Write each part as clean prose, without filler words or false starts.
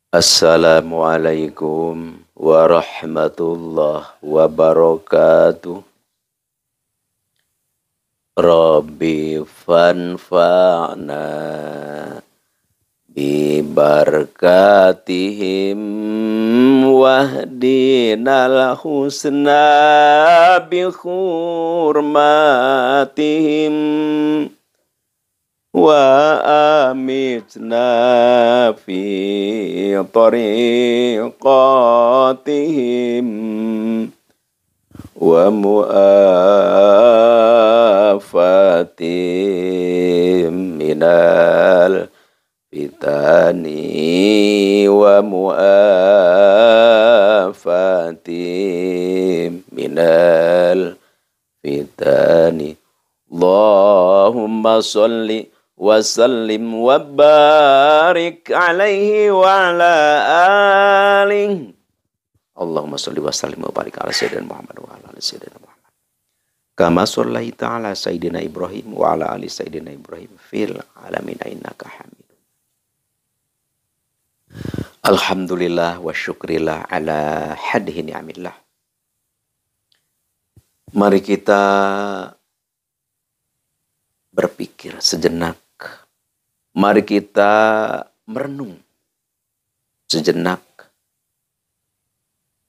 Assalamualaikum warahmatullahi wabarakatuh. Rabbi fanfa'na bibarakatihim wahdinal husna bihurmatihim wa amitna fi tariqatihim wa mu'afatim minal fitani wa mu'afatim minal fitani. Allahumma sholli wa sallim wa barik alaihi wa ala alihi. Allahumma sholli wa sallim wa barik ala sayyidina Muhammad wa ala ali sayyidina Muhammad. Kama shallaita ala sayyidina Ibrahim wa ala ali sayyidina Ibrahim fil alamin innaka Hamidum. Alhamdulillah wa syukrillah ala hadhi ni'amillah. Mari kita berpikir sejenak. Mari kita merenung sejenak.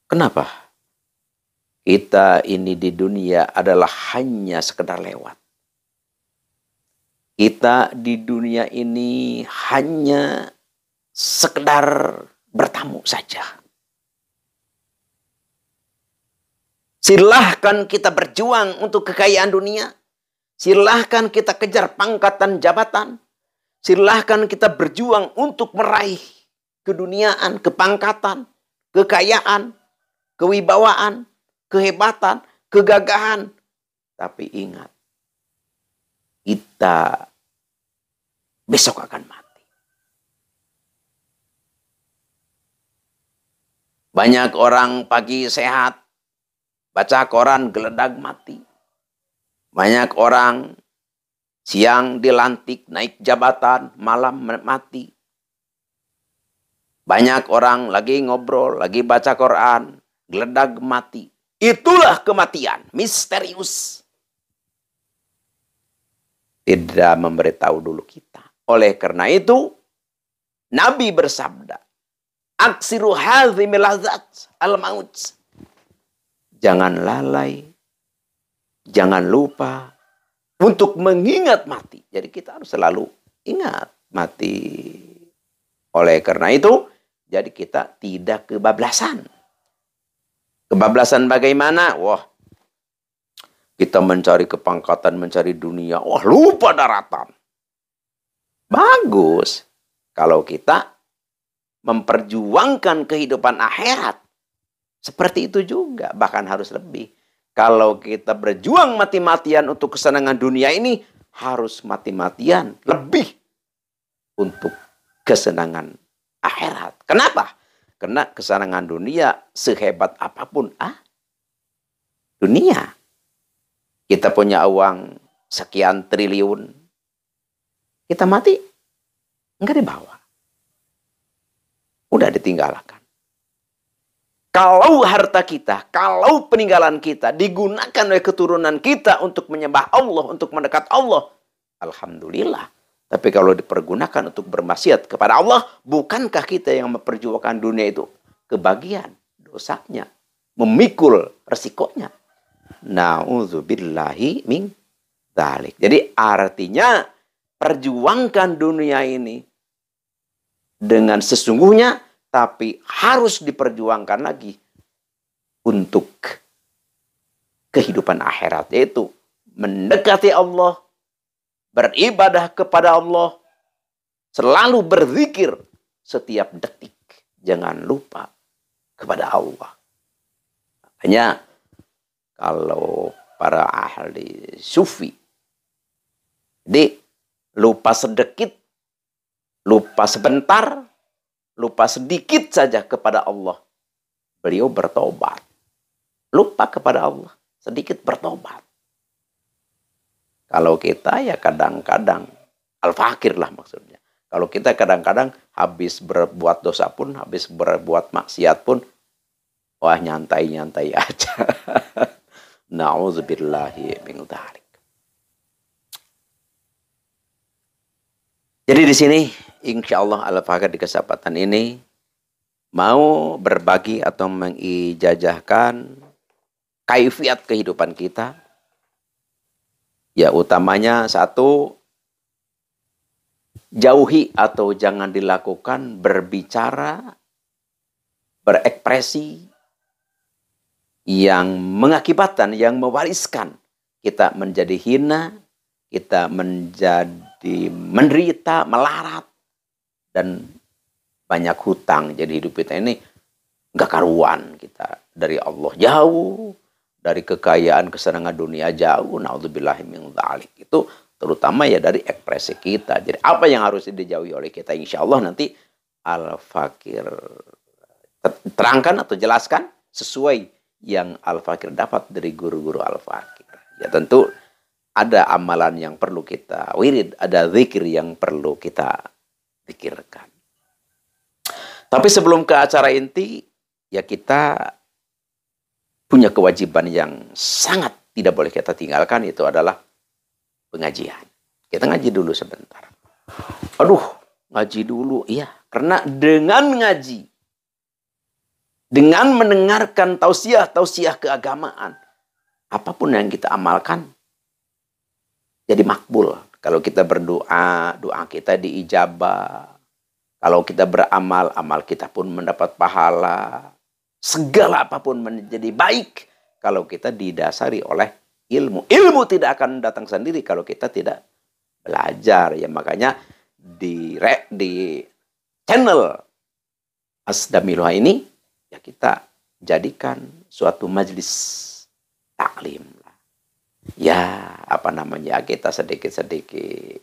Kenapa kita ini di dunia adalah hanya sekedar lewat? Kita di dunia ini hanya sekedar bertamu saja. Silahkan kita berjuang untuk kekayaan dunia. Silahkan kita kejar pangkat dan jabatan. Silahkan kita berjuang untuk meraih keduniaan, kepangkatan, kekayaan, kewibawaan, kehebatan, kegagahan. Tapi ingat, kita besok akan mati. Banyak orang pagi sehat, baca koran geledag mati. Banyak orang siang dilantik, naik jabatan, malam mati. Banyak orang lagi ngobrol, lagi baca Quran, geledag mati. Itulah kematian, misterius. Tidak memberitahu dulu kita. Oleh karena itu, Nabi bersabda, aksiru hazimil lazat al-maut. Jangan lalai, jangan lupa untuk mengingat mati. Jadi kita harus selalu ingat mati. Oleh karena itu, jadi kita tidak kebablasan. Kebablasan bagaimana? Wah, kita mencari kepangkatan, mencari dunia. Wah, lupa daratan. Bagus. Kalau kita memperjuangkan kehidupan akhirat. Seperti itu juga. Bahkan harus lebih. Kalau kita berjuang mati-matian untuk kesenangan dunia ini, harus mati-matian lebih untuk kesenangan akhirat. Kenapa? Karena kesenangan dunia sehebat apapun, dunia. Kita punya uang sekian triliun. Kita mati, enggak dibawa. Udah ditinggalkan. Kalau harta kita, kalau peninggalan kita digunakan oleh keturunan kita untuk menyembah Allah, untuk mendekat Allah, alhamdulillah. Tapi kalau dipergunakan untuk bermaksiat kepada Allah, bukankah kita yang memperjuangkan dunia itu kebagian dosanya, memikul resikonya? Na'udzubillahi min dzalik. Jadi artinya perjuangkan dunia ini dengan sesungguhnya, tapi harus diperjuangkan lagi untuk kehidupan akhirat, yaitu mendekati Allah, beribadah kepada Allah, selalu berzikir setiap detik. Jangan lupa kepada Allah. Makanya kalau para ahli sufi, jadi lupa sedikit, lupa sebentar, lupa sedikit saja kepada Allah, beliau bertobat. Lupa kepada Allah, sedikit bertobat. Kalau kita ya kadang-kadang al-fakir lah maksudnya. Kalau kita kadang-kadang habis berbuat dosa pun, habis berbuat maksiat pun, wah nyantai-nyantai aja. Na'udzubillahi min dzalik. Jadi di sini, insya Allah Al-Fakir di kesempatan ini mau berbagi atau mengijazahkan kaifiat kehidupan kita. Ya utamanya satu, jauhi atau jangan dilakukan berbicara, berekspresi yang mengakibatkan, yang mewariskan kita menjadi hina, kita menjadi menderita, melarat, dan banyak hutang. Jadi hidup kita ini nggak karuan, kita dari Allah jauh, dari kekayaan kesenangan dunia jauh. Naudzubillahi min dzalik. Itu terutama ya dari ekspresi kita. Jadi apa yang harus dijauhi oleh kita, insya Allah nanti Al-Fakir terangkan atau jelaskan sesuai yang Al-Fakir dapat dari guru-guru Al-Fakir. Ya tentu ada amalan yang perlu kita wirid, ada zikir yang perlu kita zikirkan. Tapi sebelum ke acara inti, ya kita punya kewajiban yang sangat tidak boleh kita tinggalkan, itu adalah pengajian. Kita ngaji dulu sebentar. Aduh, ngaji dulu. Iya, karena dengan ngaji, dengan mendengarkan tausiah keagamaan, apapun yang kita amalkan jadi makbul. Kalau kita berdoa, doa kita diijabah. Kalau kita beramal, amal kita pun mendapat pahala. Segala apapun menjadi baik kalau kita didasari oleh ilmu. Ilmu tidak akan datang sendiri kalau kita tidak belajar. Ya makanya di channel Asdamiluha ini, ya kita jadikan suatu majelis taklim. Ya, apa namanya, kita sedikit-sedikit.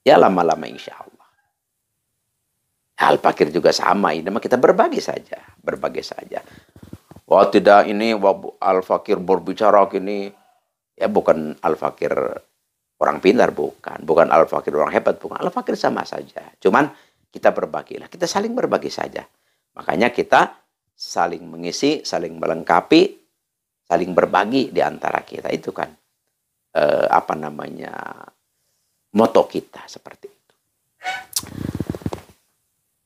Ya lama-lama insya Allah. Al-Fakir juga sama, ini mah kita berbagi saja. Berbagi saja. Wah tidak, ini Al-Fakir berbicara gini. Ya bukan Al-Fakir orang pintar, bukan. Bukan Al-Fakir orang hebat, bukan. Al-Fakir sama saja. Cuman kita berbagilah. Kita saling berbagi saja. Makanya kita saling mengisi, saling melengkapi, saling berbagi di antara kita. Itu kan apa namanya, moto kita seperti itu.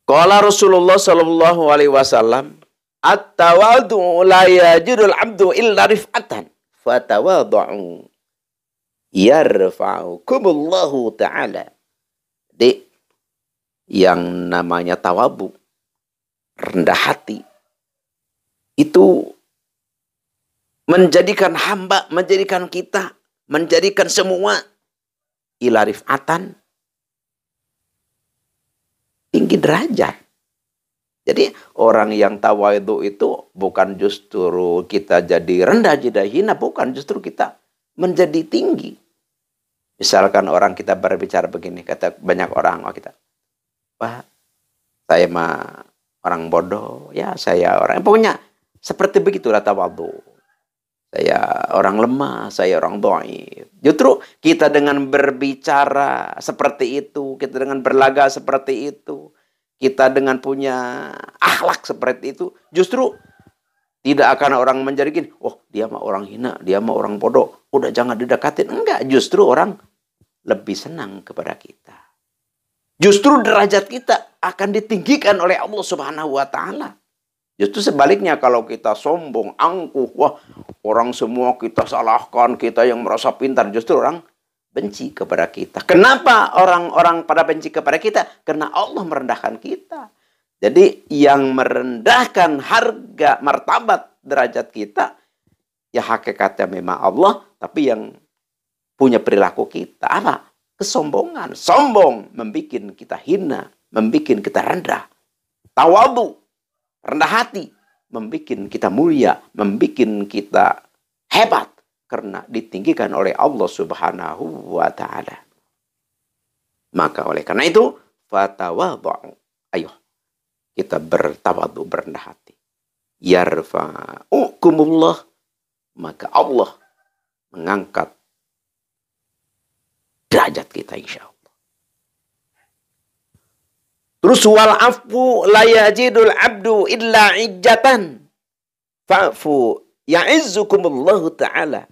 Qala Rasulullah sallallahu alaihi wasallam, at-tawadhu la yajidul 'abdu illa rif'atan fatawadhu yarfa'ukumullahu ta'ala. Jadi yang namanya tawadhu, rendah hati, itu menjadikan hamba, menjadikan kita, menjadikan semua ila rif'atan, tinggi derajat. Jadi orang yang tawadhu itu bukan justru kita jadi rendah, jadi hina, bukan, justru kita menjadi tinggi. Misalkan orang kita berbicara begini, kata banyak orang, kita, Pak, saya mah orang bodoh, ya saya orang, pokoknya seperti begitulah tawadhu. Saya orang lemah, saya orang dhaif. Justru kita dengan berbicara seperti itu, kita dengan berlaga seperti itu, kita dengan punya akhlak seperti itu, justru tidak akan orang menjadikan, oh dia mah orang hina, dia mah orang bodoh, udah jangan didekatin. Enggak, justru orang lebih senang kepada kita. Justru derajat kita akan ditinggikan oleh Allah Subhanahu wa Ta'ala. Justru sebaliknya, kalau kita sombong, angkuh, wah orang semua kita salahkan, kita yang merasa pintar, justru orang benci kepada kita. Kenapa orang-orang pada benci kepada kita? Karena Allah merendahkan kita. Jadi yang merendahkan harga, martabat, derajat kita, ya hakikatnya memang Allah, tapi yang punya perilaku kita apa? Kesombongan. Sombong membuat kita hina, membuat kita rendah. Tawadhu, rendah hati, membuat kita mulia, membuat kita hebat, karena ditinggikan oleh Allah Subhanahu wa Ta'ala. Maka oleh karena itu, fatawadhu, ayo kita bertawadhu, berendah hati. Yarfa'ukumullah, maka Allah mengangkat derajat kita insya Allah. Terus wal afu la yajidul abdu illa ijjatan. Fa'fu ya'izzukumullahu ta'ala.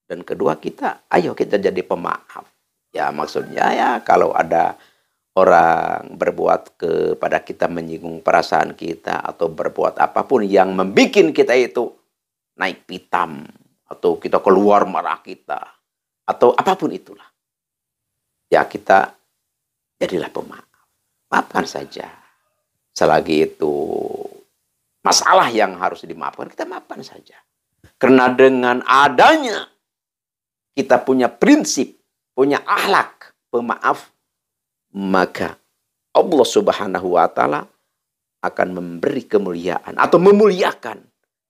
Dan kedua ayo kita jadi pemaaf. Ya maksudnya ya kalau ada orang berbuat kepada kita menyinggung perasaan kita atau berbuat apapun yang membuat kita itu naik pitam atau kita keluar marah kita atau apapun itulah. Ya kita jadilah pemaaf. Maafkan saja. Selagi itu masalah yang harus dimaafkan, kita maafkan saja. Karena dengan adanya kita punya prinsip, punya akhlak pemaaf, maka Allah Subhanahu wa Ta'ala akan memberi kemuliaan atau memuliakan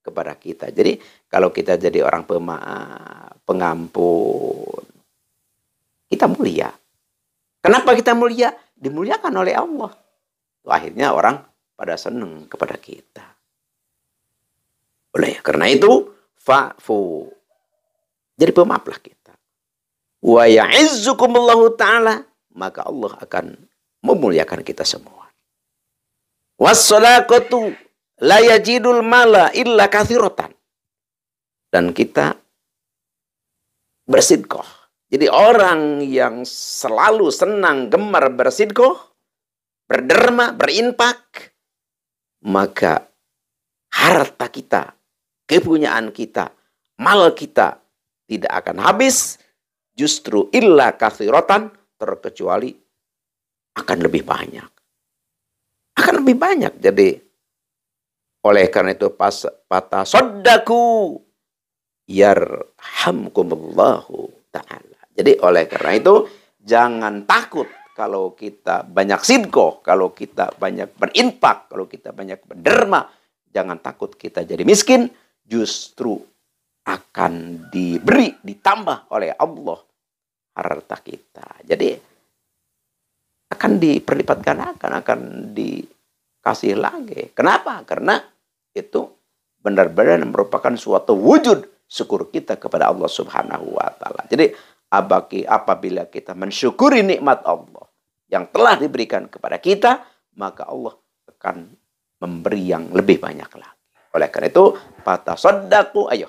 kepada kita. Jadi kalau kita jadi orang pemaaf, pengampun, kita mulia. Kenapa kita mulia? Dimuliakan oleh Allah. Akhirnya orang pada senang kepada kita. Oleh karena itu, fa'fu. Jadi pemaaflah kita. Wa ya'izzukumullahu ta'ala. Maka Allah akan memuliakan kita semua. Wassadaqatu la yajidul mala illa katsiratan. Dan kita bersedekah. Jadi orang yang selalu senang gemar bersedekah, berderma, berinfak, maka harta kita, kepunyaan kita, mal kita tidak akan habis, justru illa katsiratan, terkecuali akan lebih banyak. Akan lebih banyak. Jadi oleh karena itu patah soddaku yarhamkumullahu ta'ala. Jadi oleh karena itu jangan takut kalau kita banyak sedekah, kalau kita banyak berinfak, kalau kita banyak berderma, jangan takut kita jadi miskin, justru akan diberi, ditambah oleh Allah harta kita. Jadi akan diperlipat gandakan, akan dikasih lagi. Kenapa? Karena itu benar-benar merupakan suatu wujud syukur kita kepada Allah Subhanahu wa Ta'ala. Jadi apabila kita mensyukuri nikmat Allah yang telah diberikan kepada kita, maka Allah akan memberi yang lebih banyak lagi. Oleh karena itu, fatasaddaqu, ayo,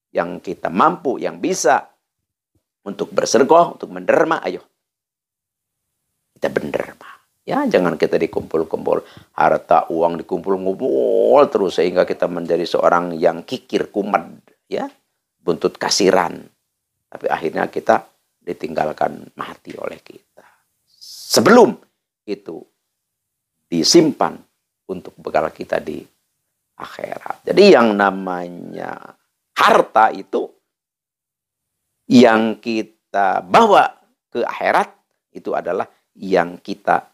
yang kita mampu, yang bisa untuk bersedekah, untuk menderma, ayo kita menderma. Ya, jangan kita dikumpul-kumpul harta, uang dikumpul-kumpul terus sehingga kita menjadi seorang yang kikir, kumat, ya, buntut kasiran. Tapi akhirnya kita ditinggalkan mati oleh kita. Sebelum itu disimpan untuk bekal kita di akhirat. Jadi yang namanya harta itu yang kita bawa ke akhirat itu adalah yang kita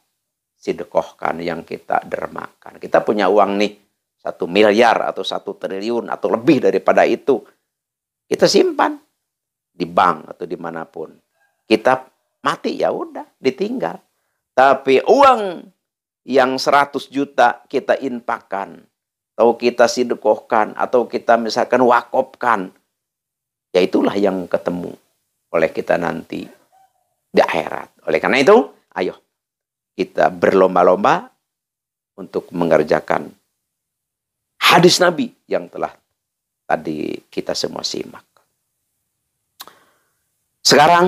sedekahkan, yang kita dermakan. Kita punya uang nih 1 miliar atau 1 triliun atau lebih daripada itu. Kita simpan di bank atau dimanapun. Kita mati ya udah ditinggal. Tapi uang yang 100 juta kita infakkan, atau kita sedekahkan, atau kita misalkan wakopkan, ya itulah yang ketemu oleh kita nanti di akhirat. Oleh karena itu, ayo kita berlomba-lomba untuk mengerjakan hadis Nabi yang telah tadi kita semua simak. Sekarang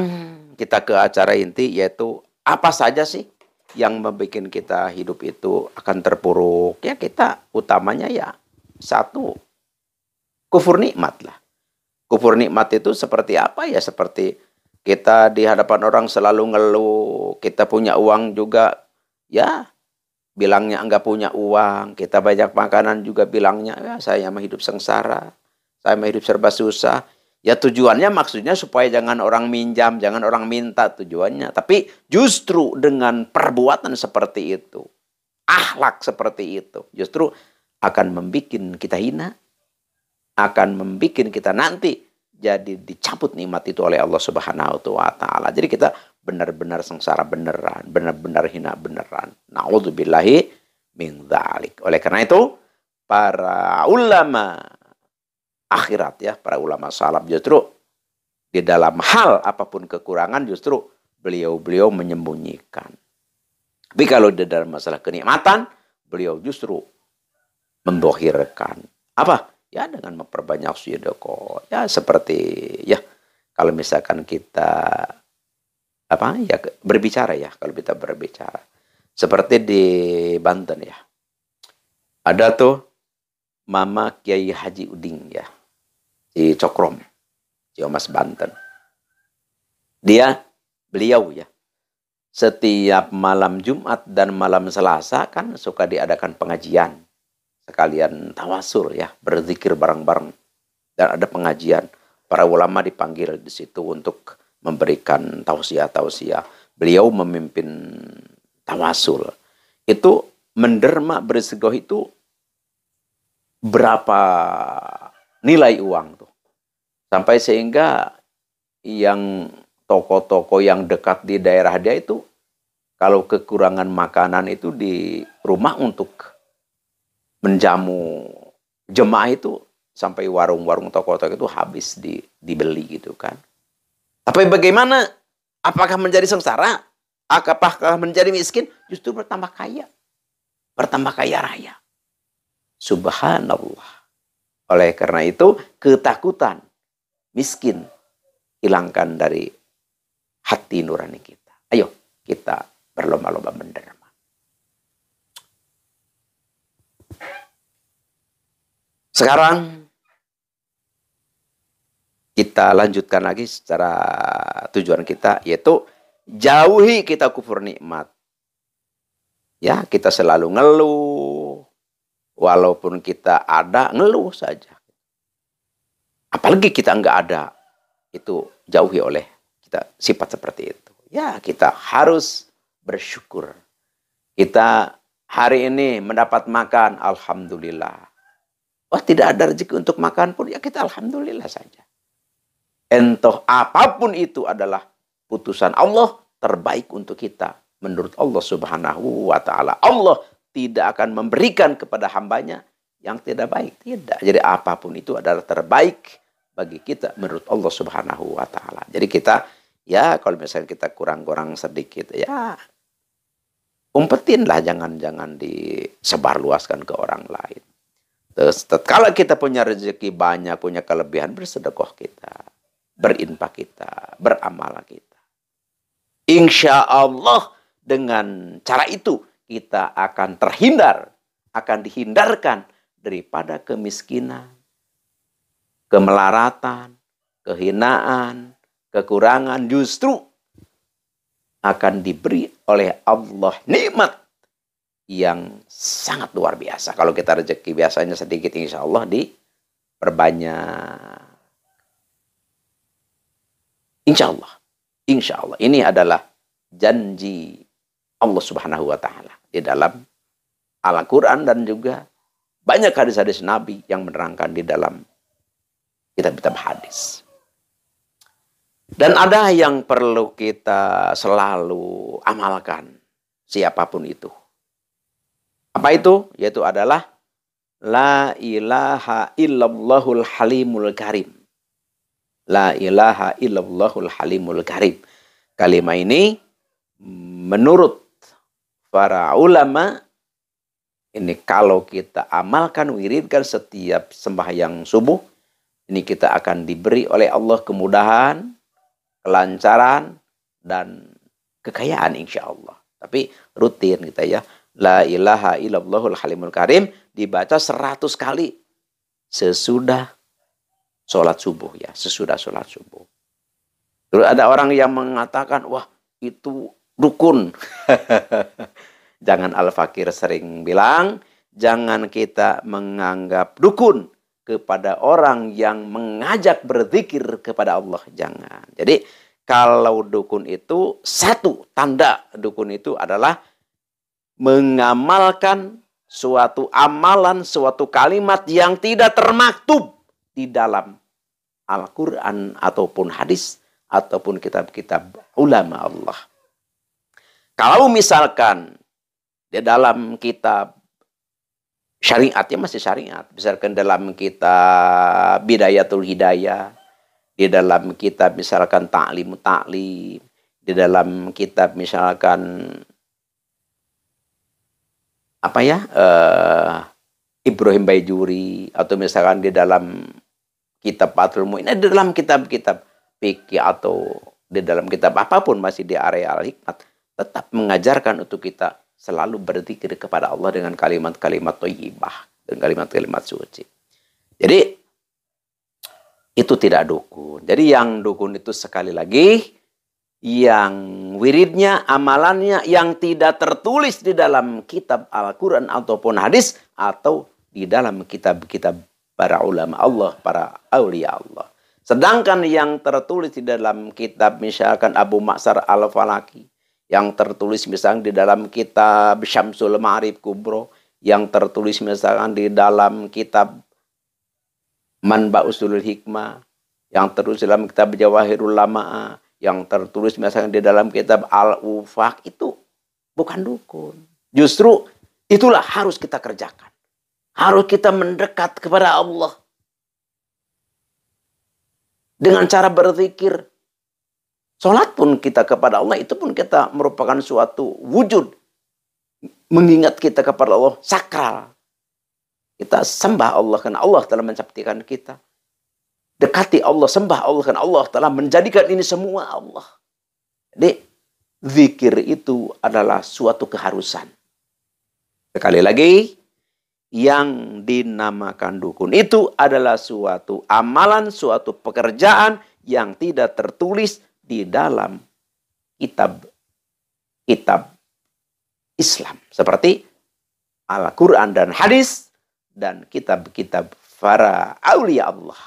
kita ke acara inti, yaitu apa saja sih yang membuat kita hidup itu akan terpuruk. Ya kita utamanya ya satu, kufur nikmat lah. Kufur nikmat itu seperti apa ya? Seperti kita di hadapan orang selalu ngeluh, kita punya uang juga ya bilangnya enggak punya uang, kita banyak makanan juga bilangnya ya saya mah hidup sengsara, saya mah hidup serba susah. Ya tujuannya maksudnya supaya jangan orang minjam, jangan orang minta tujuannya. Tapi justru dengan perbuatan seperti itu, akhlak seperti itu, justru akan membuat kita hina, akan membuat kita nanti jadi dicabut nikmat itu oleh Allah Subhanahu wa Ta'ala. Jadi kita benar-benar sengsara beneran, benar-benar hina beneran. Na'udzubillahi min dzalik. Oleh karena itu, para ulama akhirat ya, para ulama salaf justru di dalam hal apapun kekurangan justru beliau-beliau menyembunyikan. Tapi kalau di dalam masalah kenikmatan, beliau justru mendohirkan. Apa? Ya dengan memperbanyak sedekah. Ya seperti ya kalau misalkan kita apa ya berbicara ya, kalau kita berbicara seperti di Banten ya. Ada tuh Mama Kiai Haji Uding ya, di Cokrom, Ciamas Banten. Beliau ya, setiap malam Jumat dan malam Selasa kan suka diadakan pengajian. Sekalian tawasul ya, berzikir bareng-bareng. Dan ada pengajian. Para ulama dipanggil di situ untuk memberikan tausiah-tausiah. Beliau memimpin tawasul. Itu menderma bersegoh itu berapa nilai uang tuh. Sampai sehingga yang toko-toko yang dekat di daerah dia itu kalau kekurangan makanan itu di rumah untuk menjamu jemaah itu sampai warung-warung toko-toko itu habis dibeli gitu kan. Tapi bagaimana? Apakah menjadi sengsara? Apakah menjadi miskin? Justru bertambah kaya. Bertambah kaya raya. Subhanallah. Oleh karena itu ketakutan miskin hilangkan dari hati nurani kita. Ayo kita berlomba-lomba menderma. Sekarang kita lanjutkan lagi secara tujuan kita, yaitu jauhi kita kufur nikmat. Ya, kita selalu ngeluh. Walaupun kita ada, ngeluh saja. Apalagi kita nggak ada, itu jauhi oleh kita sifat seperti itu. Ya, kita harus bersyukur. Kita hari ini mendapat makan, alhamdulillah. Wah, tidak ada rezeki untuk makan pun, ya kita alhamdulillah saja. Entah apapun itu adalah putusan Allah terbaik untuk kita. Menurut Allah subhanahu wa ta'ala. Allah tidak akan memberikan kepada hambanya yang tidak baik. Tidak. Jadi apapun itu adalah terbaik bagi kita menurut Allah subhanahu wa ta'ala. Jadi kita, ya kalau misalnya kita kurang-kurang sedikit, ya umpetinlah, jangan disebarluaskan ke orang lain. Terus kalau kita punya rezeki banyak, punya kelebihan, bersedekah kita, berinfak kita, beramal kita. Insya Allah dengan cara itu kita akan terhindar, akan dihindarkan daripada kemiskinan, kemelaratan, kehinaan, kekurangan. Justru akan diberi oleh Allah nikmat yang sangat luar biasa. Kalau kita rezeki biasanya sedikit, insya Allah diperbanyak. Insya Allah. Insya Allah. Ini adalah janji Allah subhanahu wa ta'ala. Di dalam Al-Quran dan juga banyak hadis-hadis Nabi yang menerangkan di dalam kitab-kitab hadis. Dan ada yang perlu kita selalu amalkan, siapapun itu. Apa itu? Yaitu adalah la ilaha illallahul halimul karim. La ilaha illallahul halimul karim. Kalimat ini menurut para ulama ini kalau kita amalkan, wiridkan setiap sembahyang subuh, ini kita akan diberi oleh Allah kemudahan, kelancaran, dan kekayaan insya Allah. Tapi rutin kita ya. La ilaha illallahul halimul karim dibaca 100 kali sesudah sholat subuh ya, sesudah sholat subuh. Terus ada orang yang mengatakan, wah itu dukun. Jangan Al-Fakir sering bilang, jangan kita menganggap dukun kepada orang yang mengajak berzikir kepada Allah. Jangan. Jadi kalau dukun itu, satu tanda dukun itu adalah mengamalkan suatu amalan, suatu kalimat yang tidak termaktub di dalam Al-Quran ataupun hadis ataupun kitab-kitab ulama Allah. Kalau misalkan di dalam kitab syariatnya masih syariat, misalkan dalam kitab Bidayatul Hidayah, di dalam kitab misalkan Ta'lim, di dalam kitab misalkan apa ya, Ibrahim Baijuri, atau misalkan di dalam kitab Fathul Mu'in, di dalam kitab-kitab fikih atau di dalam kitab apapun masih di area al-hikmat, tetap mengajarkan untuk kita selalu berzikir kepada Allah dengan kalimat-kalimat thayyibah, dengan kalimat-kalimat suci. Jadi itu tidak dukun. Jadi yang dukun itu sekali lagi yang wiridnya, amalannya yang tidak tertulis di dalam kitab Al-Quran ataupun hadis, atau di dalam kitab-kitab para ulama Allah, para aulia Allah. Sedangkan yang tertulis di dalam kitab misalkan Abu Ma'sar Al-Falaki, yang tertulis misalkan di dalam kitab Syamsul Ma'arif Kubro, yang tertulis misalkan di dalam kitab Manba Usulul Hikmah, yang tertulis dalam kitab Jawahirul Lama'ah, yang tertulis misalnya di dalam kitab Al-Ufaq, itu bukan dukun. Justru itulah harus kita kerjakan. Harus kita mendekat kepada Allah dengan cara berzikir. Salat pun kita kepada Allah, itu pun kita merupakan suatu wujud mengingat kita kepada Allah, sakral. Kita sembah Allah karena Allah telah menciptakan kita. Dekati Allah, sembah Allah karena Allah telah menjadikan ini semua Allah. Jadi zikir itu adalah suatu keharusan. Sekali lagi, yang dinamakan dukun itu adalah suatu amalan, suatu pekerjaan yang tidak tertulis di dalam kitab Islam. Seperti Al-Quran dan hadis dan kitab-kitab para aulia Allah.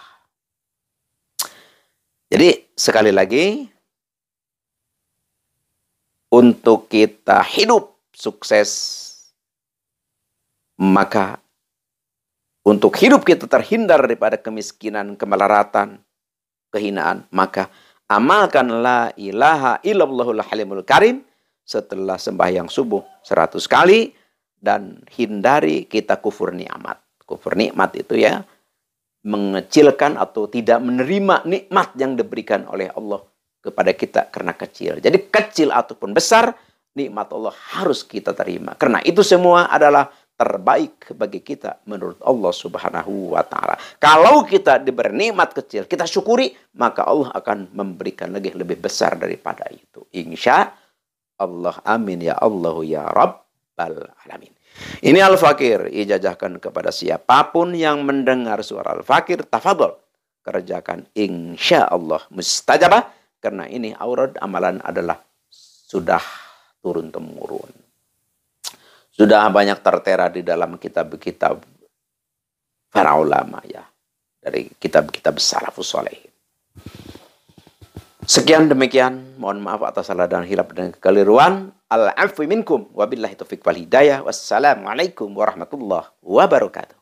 Jadi sekali lagi, untuk kita hidup sukses, maka untuk hidup kita terhindar daripada kemiskinan, kemelaratan, kehinaan, maka amalkan la ilaha illallahul halimul karim setelah sembahyang subuh 100 kali, dan hindari kita kufur nikmat. Kufur nikmat itu ya, mengecilkan atau tidak menerima nikmat yang diberikan oleh Allah kepada kita karena kecil. Jadi kecil ataupun besar, nikmat Allah harus kita terima. Karena itu semua adalah terbaik bagi kita menurut Allah Subhanahu wa Ta'ala. Kalau kita diberi nikmat kecil, kita syukuri, maka Allah akan memberikan lagi lebih besar daripada itu. Insya Allah, amin ya Allah ya Rabbal Alamin. Ini Al-Fakir ijazahkan kepada siapapun yang mendengar suara Al-Fakir, tafadhol kerjakan insya Allah mustajabah, karena ini aurad amalan adalah sudah turun-temurun. Sudah banyak tertera di dalam kitab-kitab para ulama ya, dari kitab-kitab salafus shalihin. Sekian demikian, mohon maaf atas salah dan hilaf dan kekeliruan. Al-'afwi minkum wabillahi taufiq wal hidayah. Wassalamualaikum warahmatullahi wabarakatuh.